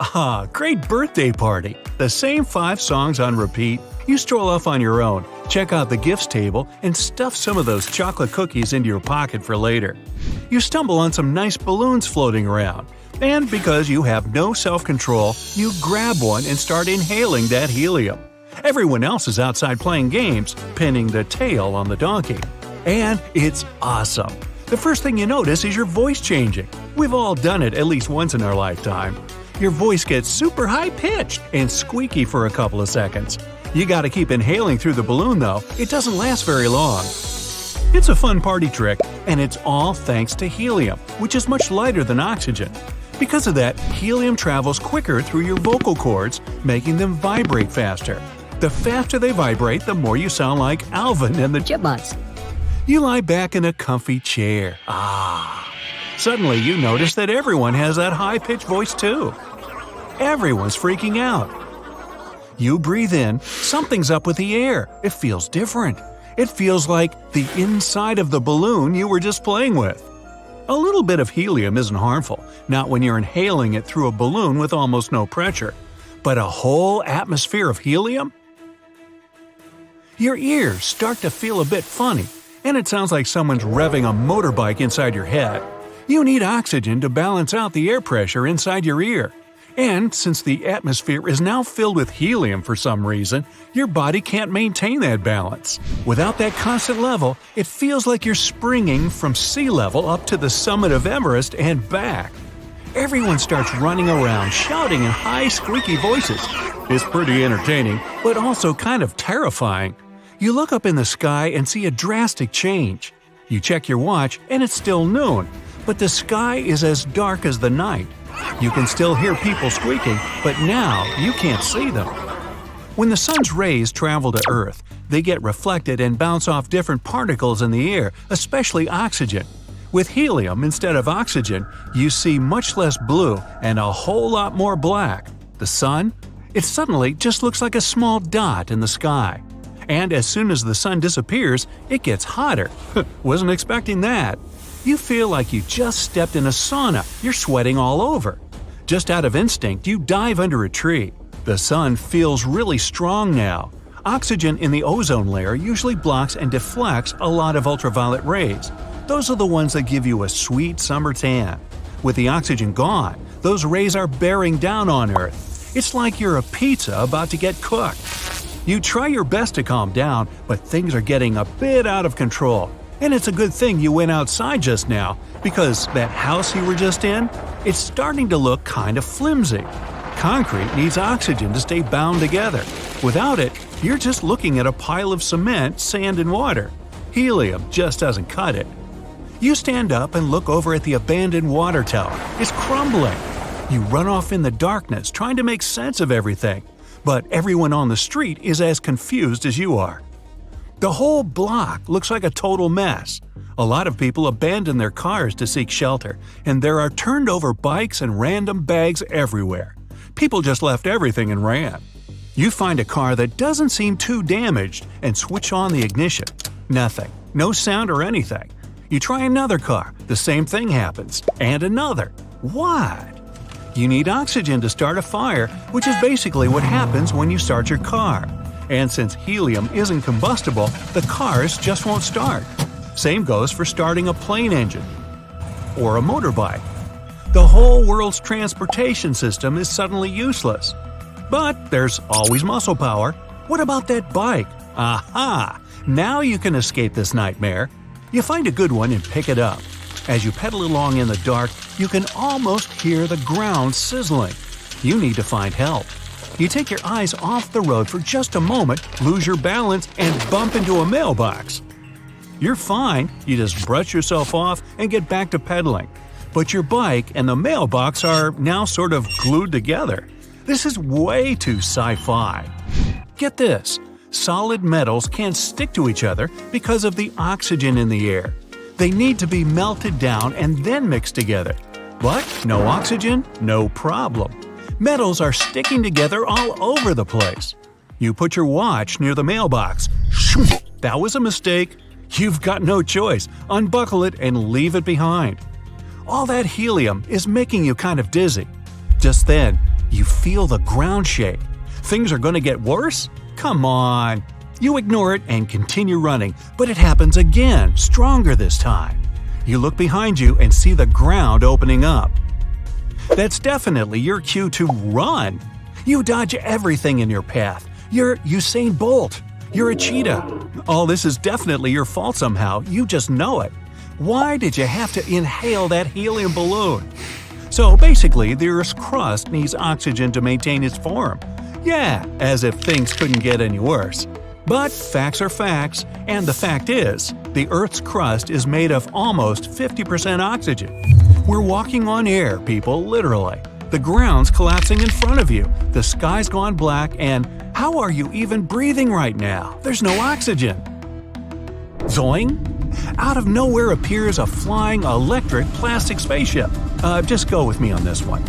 Ah, great birthday party! The same 5 songs on repeat. You stroll off on your own, check out the gifts table, and stuff some of those chocolate cookies into your pocket for later. You stumble on some nice balloons floating around, and because you have no self-control, you grab one and start inhaling that helium. Everyone else is outside playing games, pinning the tail on the donkey. And it's awesome! The first thing you notice is your voice changing. We've all done it at least once in our lifetime. Your voice gets super high-pitched and squeaky for a couple of seconds. You gotta keep inhaling through the balloon though, it doesn't last very long. It's a fun party trick, and it's all thanks to helium, which is much lighter than oxygen. Because of that, helium travels quicker through your vocal cords, making them vibrate faster. The faster they vibrate, the more you sound like Alvin and the Chipmunks. You lie back in a comfy chair. Suddenly you notice that everyone has that high-pitched voice too. Everyone's freaking out. You breathe in, something's up with the air. It feels different. It feels like the inside of the balloon you were just playing with. A little bit of helium isn't harmful, not when you're inhaling it through a balloon with almost no pressure. But a whole atmosphere of helium? Your ears start to feel a bit funny, and it sounds like someone's revving a motorbike inside your head. You need oxygen to balance out the air pressure inside your ear. And since the atmosphere is now filled with helium for some reason, your body can't maintain that balance. Without that constant level, it feels like you're springing from sea level up to the summit of Everest and back. Everyone starts running around, shouting in high, squeaky voices. It's pretty entertaining, but also kind of terrifying. You look up in the sky and see a drastic change. You check your watch and it's still noon, but the sky is as dark as the night. You can still hear people squeaking, but now you can't see them. When the sun's rays travel to Earth, they get reflected and bounce off different particles in the air, especially oxygen. With helium instead of oxygen, you see much less blue and a whole lot more black. The sun? It suddenly just looks like a small dot in the sky. And as soon as the sun disappears, it gets hotter. Wasn't expecting that. You feel like you just stepped in a sauna. You're sweating all over. Just out of instinct, you dive under a tree. The sun feels really strong now. Oxygen in the ozone layer usually blocks and deflects a lot of ultraviolet rays. Those are the ones that give you a sweet summer tan. With the oxygen gone, those rays are bearing down on Earth. It's like you're a pizza about to get cooked. You try your best to calm down, but things are getting a bit out of control. And it's a good thing you went outside just now, because that house you were just in, it's starting to look kind of flimsy. Concrete needs oxygen to stay bound together. Without it, you're just looking at a pile of cement, sand, and water. Helium just doesn't cut it. You stand up and look over at the abandoned water tower. It's crumbling. You run off in the darkness trying to make sense of everything. But everyone on the street is as confused as you are. The whole block looks like a total mess. A lot of people abandon their cars to seek shelter, and there are turned-over bikes and random bags everywhere. People just left everything and ran. You find a car that doesn't seem too damaged and switch on the ignition. Nothing. No sound or anything. You try another car. The same thing happens. And another. What? You need oxygen to start a fire, which is basically what happens when you start your car. And since helium isn't combustible, the cars just won't start. Same goes for starting a plane engine or a motorbike. The whole world's transportation system is suddenly useless. But there's always muscle power. What about that bike? Aha! Now you can escape this nightmare. You find a good one and pick it up. As you pedal along in the dark, you can almost hear the ground sizzling. You need to find help. You take your eyes off the road for just a moment, lose your balance, and bump into a mailbox. You're fine, you just brush yourself off and get back to pedaling. But your bike and the mailbox are now sort of glued together. This is way too sci-fi. Get this, solid metals can't stick to each other because of the oxygen in the air. They need to be melted down and then mixed together. But no oxygen, no problem. Metals are sticking together all over the place. You put your watch near the mailbox. That was a mistake. You've got no choice. Unbuckle it and leave it behind. All that helium is making you kind of dizzy. Just then, You feel the ground shake. Things are going to get worse? Come on! You ignore it and continue running, but it happens again, stronger this time. You look behind you and see the ground opening up. That's definitely your cue to run. You dodge everything in your path. You're Usain Bolt. You're a cheetah. All this is definitely your fault somehow. You just know it. Why did you have to inhale that helium balloon? So basically, the Earth's crust needs oxygen to maintain its form. Yeah, as if things couldn't get any worse. But facts are facts, and the fact is, the Earth's crust is made of almost 50% oxygen. We're walking on air, people, literally. The ground's collapsing in front of you, the sky's gone black, and how are you even breathing right now? There's no oxygen. Zoing! Out of nowhere appears a flying electric plastic spaceship. Just go with me on this one.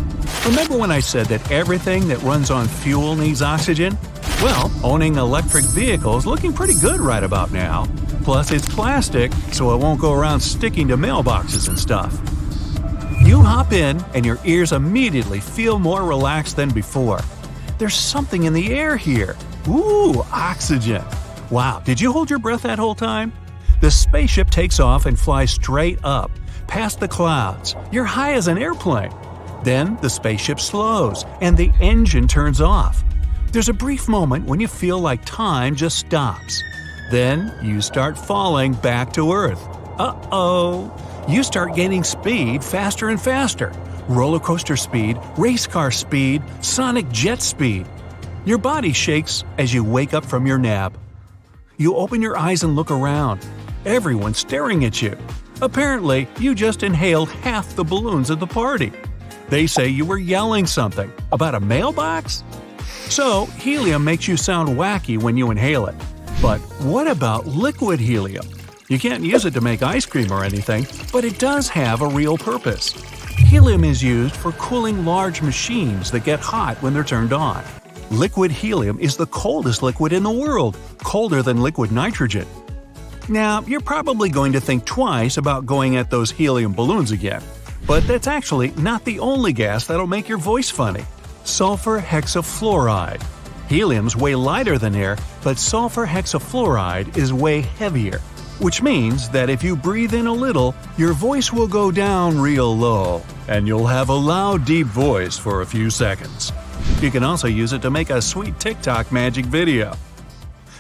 Remember when I said that everything that runs on fuel needs oxygen? Well, owning electric vehicles looking pretty good right about now. Plus, it's plastic, so it won't go around sticking to mailboxes and stuff. You hop in, and your ears immediately feel more relaxed than before. There's something in the air here. Ooh, oxygen. Wow, did you hold your breath that whole time? The spaceship takes off and flies straight up, past the clouds. You're high as an airplane. Then the spaceship slows, and the engine turns off. There's a brief moment when you feel like time just stops. Then you start falling back to Earth. Uh-oh! You start gaining speed faster and faster. Roller coaster speed, race car speed, sonic jet speed. Your body shakes as you wake up from your nap. You open your eyes and look around. Everyone's staring at you. Apparently, you just inhaled half the balloons at the party. They say you were yelling something about a mailbox? So, helium makes you sound wacky when you inhale it. But what about liquid helium? You can't use it to make ice cream or anything, but it does have a real purpose. Helium is used for cooling large machines that get hot when they're turned on. Liquid helium is the coldest liquid in the world, colder than liquid nitrogen. Now, you're probably going to think twice about going at those helium balloons again. But that's actually not the only gas that'll make your voice funny. Sulfur hexafluoride. Helium's way lighter than air, but sulfur hexafluoride is way heavier. Which means that if you breathe in a little, your voice will go down real low, and you'll have a loud, deep voice for a few seconds. You can also use it to make a sweet TikTok magic video.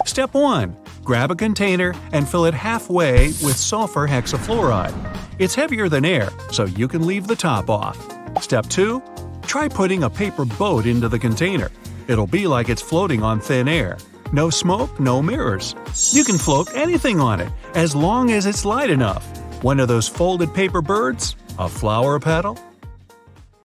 Step 1. Grab a container and fill it halfway with sulfur hexafluoride. It's heavier than air, so you can leave the top off. Step 2. Try putting a paper boat into the container. It'll be like it's floating on thin air. No smoke, no mirrors. You can float anything on it, as long as it's light enough. One of those folded paper birds? A flower petal?